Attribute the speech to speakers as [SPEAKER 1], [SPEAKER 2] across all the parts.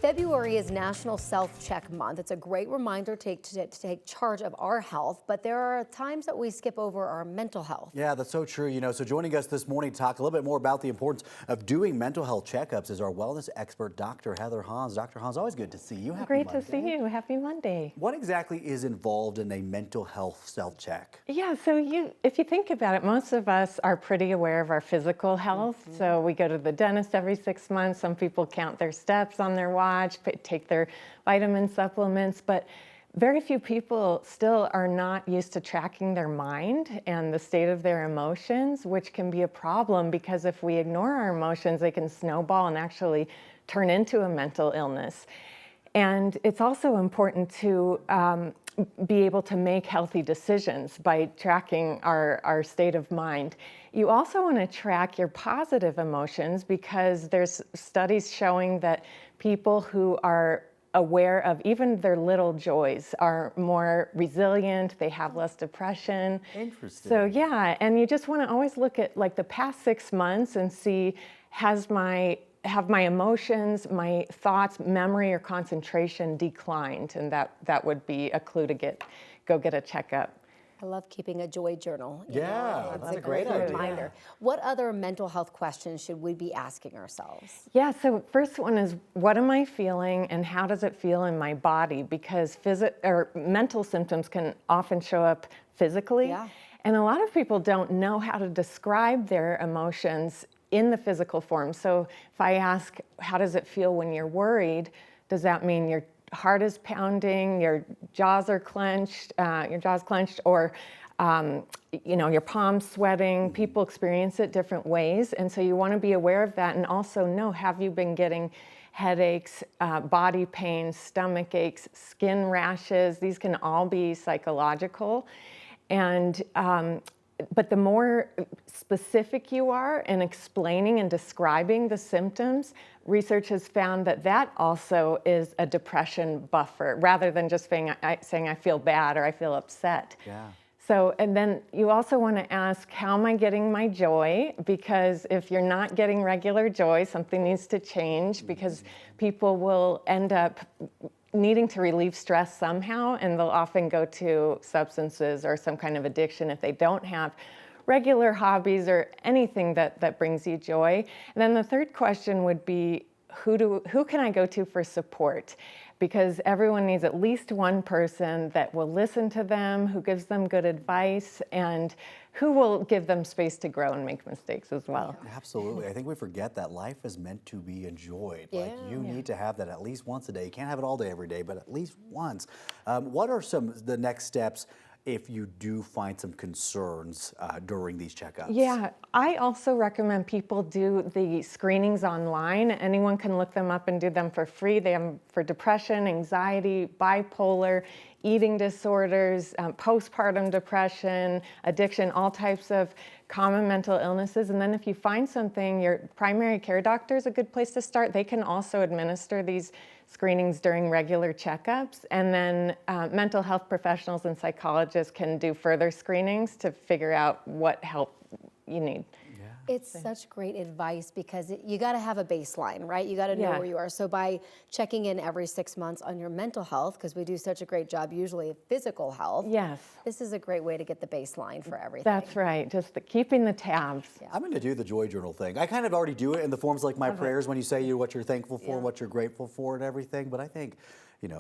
[SPEAKER 1] February is National Self-Check Month. It's a great reminder to take charge of our health, but there are times that we skip over our mental health.
[SPEAKER 2] Yeah, that's so true. So joining us this morning to talk a little bit more about the importance of doing mental health checkups is our wellness expert, Dr. Heather Hans. Dr. Hans, always good to see you. Happy
[SPEAKER 3] Great
[SPEAKER 2] Monday.
[SPEAKER 3] to see you. Happy Monday.
[SPEAKER 2] What exactly is involved in a mental health self-check?
[SPEAKER 3] Yeah, so if you think about it, most of us are pretty aware of our physical health. So we go to the dentist every 6 months. Some people count their steps on their watch, take their vitamin supplements, but very few people still are not used to tracking their mind and the state of their emotions, which can be a problem because if we ignore our emotions, they can snowball and actually turn into a mental illness. And it's also important to be able to make healthy decisions by tracking our state of mind. You also want to track your positive emotions because there's studies showing that people who are aware of even their little joys are more resilient, they have less depression.
[SPEAKER 2] Interesting.
[SPEAKER 3] So yeah, and you just want to always look at like the past 6 months and see, have my emotions, my thoughts, memory, or concentration declined? And that would be a clue to go get a checkup.
[SPEAKER 1] I love keeping a joy journal.
[SPEAKER 2] Yeah, that's a great idea.
[SPEAKER 1] Reminder. What other mental health questions should we be asking ourselves?
[SPEAKER 3] Yeah, so first one is, what am I feeling and how does it feel in my body? Because mental symptoms can often show up physically.
[SPEAKER 1] Yeah.
[SPEAKER 3] And a lot of people don't know how to describe their emotions in the physical form. So if I ask, how does it feel when you're worried? Does that mean your heart is pounding, your jaws are clenched, or your palms sweating? People experience it different ways, and so you want to be aware of that, and also know, have you been getting headaches, body pain, stomach aches, skin rashes? These can all be psychological, and but the more specific you are in explaining and describing the symptoms, research has found that also is a depression buffer, rather than just saying I feel bad or I feel upset.
[SPEAKER 2] Yeah.
[SPEAKER 3] So, and then you also want to ask, how am I getting my joy? Because if you're not getting regular joy, something needs to change, because people will end up needing to relieve stress somehow, and they'll often go to substances or some kind of addiction if they don't have regular hobbies or anything that brings you joy. And then the third question would be, who can I go to for support? Because everyone needs at least one person that will listen to them, who gives them good advice, and who will give them space to grow and make mistakes as well.
[SPEAKER 2] Absolutely. I think we forget that life is meant to be enjoyed.
[SPEAKER 1] Yeah.
[SPEAKER 2] Like you need to have that at least once a day. You can't have it all day, every day, but at least once. What are the next steps if you do find some concerns during these checkups?
[SPEAKER 3] Yeah, I also recommend people do the screenings online. Anyone can look them up and do them for free. They have for depression, anxiety, bipolar, eating disorders, postpartum depression, addiction, all types of common mental illnesses. And then if you find something, your primary care doctor is a good place to start. They can also administer these screenings during regular checkups. And then mental health professionals and psychologists can do further screenings to figure out what help you need.
[SPEAKER 1] It's such great advice because you got to have a baseline, right? You got to know where you are. So by checking in every 6 months on your mental health, because we do such a great job usually of physical health, this is a great way to get the baseline for everything.
[SPEAKER 3] That's right, just keeping the tabs.
[SPEAKER 2] Yeah. I'm going to do the joy journal thing. I kind of already do it in the forms like my prayers, when you say what you're thankful for, what you're grateful for, and everything. But I think,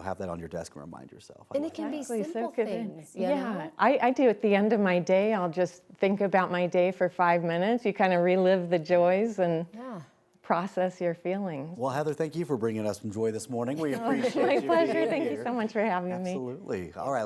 [SPEAKER 2] have that on your desk and remind yourself.
[SPEAKER 1] And it can be simple things.
[SPEAKER 3] Yeah, I do at the end of my day. I'll just think about my day for 5 minutes. You kind of relive the joys and process your feelings.
[SPEAKER 2] Well, Heather, thank you for bringing us some joy this morning. We appreciate you.
[SPEAKER 3] My pleasure.
[SPEAKER 2] being
[SPEAKER 3] Thank
[SPEAKER 2] here.
[SPEAKER 3] you so much for having me.
[SPEAKER 2] Absolutely. All right.